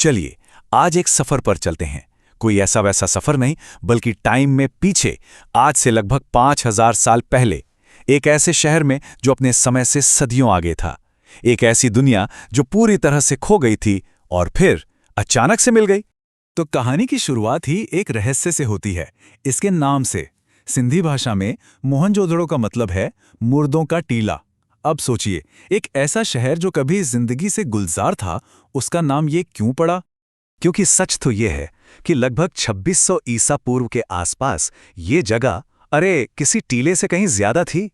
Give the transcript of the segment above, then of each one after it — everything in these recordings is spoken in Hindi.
चलिए आज एक सफर पर चलते हैं। कोई ऐसा वैसा सफर नहीं, बल्कि टाइम में पीछे, आज से लगभग 5000 साल पहले, एक ऐसे शहर में जो अपने समय से सदियों आगे था। एक ऐसी दुनिया जो पूरी तरह से खो गई थी और फिर अचानक से मिल गई। तो कहानी की शुरुआत ही एक रहस्य से होती है, इसके नाम से। सिंधी भाषा में मोहनजोदड़ो का मतलब है मुर्दों का टीला। अब सोचिए, एक ऐसा शहर जो कभी जिंदगी से गुलजार था, उसका नाम ये क्यों पड़ा? क्योंकि सच तो ये है कि लगभग 2600 ईसा पूर्व के आसपास ये जगह, अरे, किसी टीले से कहीं ज्यादा थी।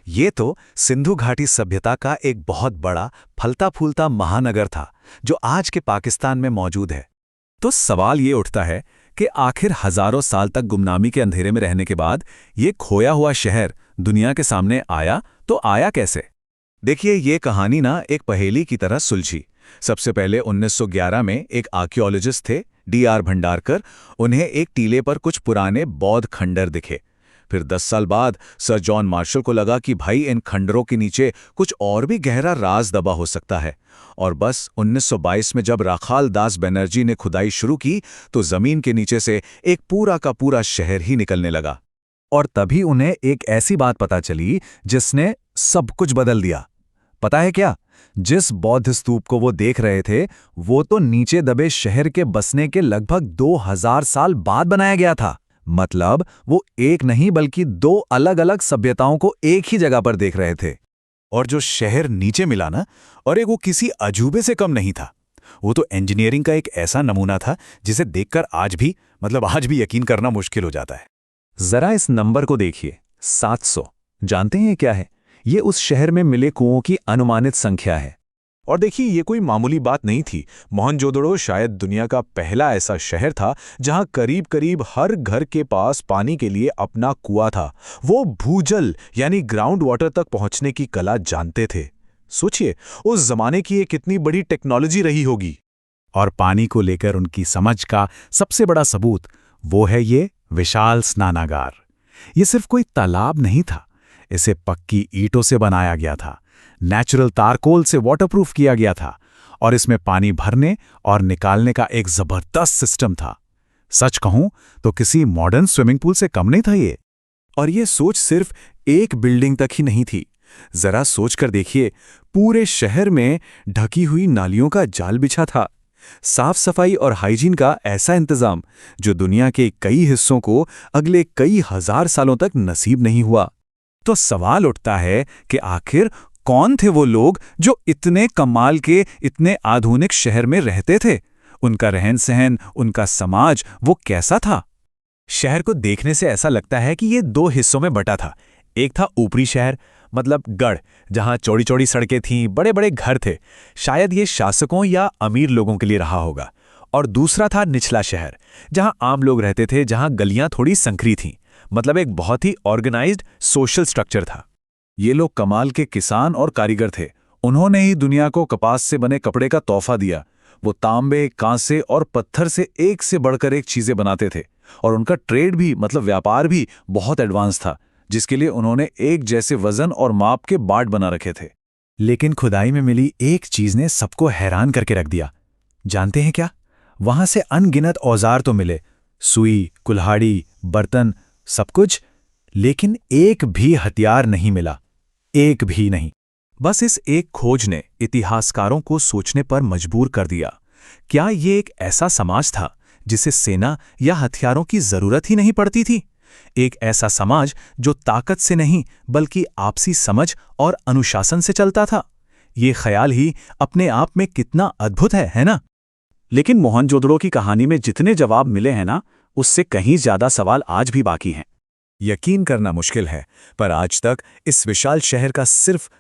ये तो सिंधु घाटी सभ्यता का एक बहुत बड़ा फलता फूलता महानगर था, जो आज के पाकिस्तान में मौजूद है। तो सवाल ये उठता है कि आखिर हजारों साल तक गुमनामी के अंधेरे में रहने के बाद ये खोया हुआ शहर दुनिया के सामने आया, तो आया कैसे? देखिए, ये कहानी ना एक पहेली की तरह सुलझी। सबसे पहले 1911 में एक आर्कियोलॉजिस्ट थे, D.R. भंडारकर। उन्हें एक टीले पर कुछ पुराने बौद्ध खंडर दिखे। फिर 10 साल बाद सर जॉन मार्शल को लगा कि भाई, इन खंडरों के नीचे कुछ और भी गहरा राज दबा हो सकता है। और बस 1922 में जब राखाल दास बनर्जी ने खुदाई शुरू की, तो जमीन के नीचे से एक पूरा का पूरा शहर ही निकलने लगा। और तभी उन्हें एक ऐसी बात पता चली जिसने सब कुछ बदल दिया। पता है क्या? जिस बौद्ध स्तूप को वो देख रहे थे, वो तो नीचे दबे शहर के बसने के लगभग 2000 साल बाद बनाया गया था। मतलब वो एक नहीं बल्कि 2 अलग-अलग सभ्यताओं को एक ही जगह पर देख रहे थे। और जो शहर नीचे मिला ना, और वो किसी अजूबे से कम नहीं था। वो तो इंजीनियरिंग का एक ऐसा नमूना था जिसे देखकर आज भी यकीन करना मुश्किल हो जाता है। जरा इस नंबर को देखिए, 700। जानते हैं क्या है? ये उस शहर में मिले कुओं की अनुमानित संख्या है। और देखिए, ये कोई मामूली बात नहीं थी। मोहनजोदड़ो शायद दुनिया का पहला ऐसा शहर था जहां करीब-करीब हर घर के पास पानी के लिए अपना कुआं था। वो भूजल यानी ग्राउंड वाटर तक पहुंचने की कला जानते थे। सोचिए, उस जमाने की ये कितनी बड़ी टेक्नोलॉजी रही होगी। और पानी को लेकर उनकी समझ का सबसे बड़ा सबूत वो है ये विशाल स्नानागार। ये सिर्फ कोई तालाब नहीं था, इसे पक्की ईंटों से बनाया गया था, नेचुरल तारकोल से वाटरप्रूफ किया गया था, और इसमें पानी भरने और निकालने का एक जबरदस्त सिस्टम था। सच कहूं तो किसी मॉडर्न स्विमिंग पूल से कम नहीं था ये। और ये सोच सिर्फ एक बिल्डिंग तक ही नहीं थी। जरा सोचकर देखिए, पूरे शहर में ढकी हुई नालियों का जाल बिछा था, साफ सफाई और हाइजीन का ऐसा इंतजाम जो दुनिया के कई हिस्सों को अगले कई हजार सालों तक नसीब नहीं हुआ। तो सवाल उठता है कि आखिर कौन थे वो लोग जो इतने कमाल के, इतने आधुनिक शहर में रहते थे? उनका रहन सहन, उनका समाज, वो कैसा था? शहर को देखने से ऐसा लगता है कि ये 2 हिस्सों में बटा था। एक था ऊपरी शहर, मतलब गढ़, जहां चौड़ी चौड़ी सड़कें थीं, बड़े बड़े घर थे। शायद ये शासकों या अमीर लोगों के लिए रहा होगा। और दूसरा था निचला शहर, जहां आम लोग रहते थे, जहां गलियां थोड़ी संकरी थीं। मतलब एक बहुत ही ऑर्गेनाइज्ड सोशल स्ट्रक्चर था। ये लोग कमाल के किसान और कारीगर थे। उन्होंने ही दुनिया को कपास से बने कपड़े का तोहफा दिया। वो तांबे, कांसे और पत्थर से एक से बढ़कर एक चीजें बनाते थे। और उनका ट्रेड भी, मतलब व्यापार भी, बहुत एडवांस था, जिसके लिए उन्होंने एक जैसे वजन और माप के बाट बना रखे थे। लेकिन खुदाई में मिली एक चीज ने सबको हैरान करके रख दिया। जानते हैं क्या? वहां से अनगिनत औजार तो मिले, सुई, कुल्हाड़ी, बर्तन, सब कुछ, लेकिन एक भी हथियार नहीं मिला। एक भी नहीं। बस इस एक खोज ने इतिहासकारों को सोचने पर मजबूर कर दिया। क्या ये एक ऐसा समाज था जिसे सेना या हथियारों की जरूरत ही नहीं पड़ती थी? एक ऐसा समाज जो ताकत से नहीं बल्कि आपसी समझ और अनुशासन से चलता था? ये ख्याल ही अपने आप में कितना अद्भुत है ना? लेकिन मोहनजोदड़ो की कहानी में जितने जवाब मिले हैं ना, उससे कहीं ज्यादा सवाल आज भी बाकी हैं। यकीन करना मुश्किल है, पर आज तक इस विशाल शहर का सिर्फ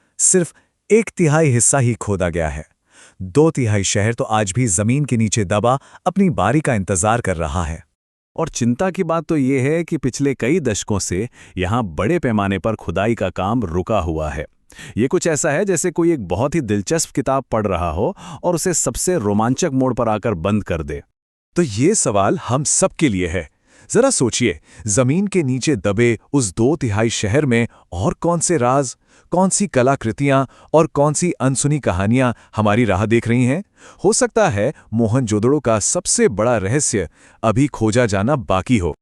1/3 हिस्सा ही खोदा गया है। 2/3 शहर तो आज भी जमीन के नीचे दबा अपनी बारी का इंतजार कर रहा है। और चिंता की बात तो ये है कि पिछले कई दशकों से यहाँ बड़े पैमाने पर खुदाई का काम रुका हुआ है। ये कुछ ऐसा है जैसे कोई एक बहुत ही दिलचस्प किताब पढ़ रहा हो और उसे सबसे रोमांचक मोड़ पर आकर बंद कर दे। तो ये सवाल हम सबके लिए है। जरा सोचिए, जमीन के नीचे दबे उस 2/3 शहर में और कौन से राज, कौन सी कलाकृतियां और कौन सी अनसुनी कहानियां हमारी राह देख रही हैं? हो सकता है मोहनजोदड़ो का सबसे बड़ा रहस्य अभी खोजा जाना बाकी हो।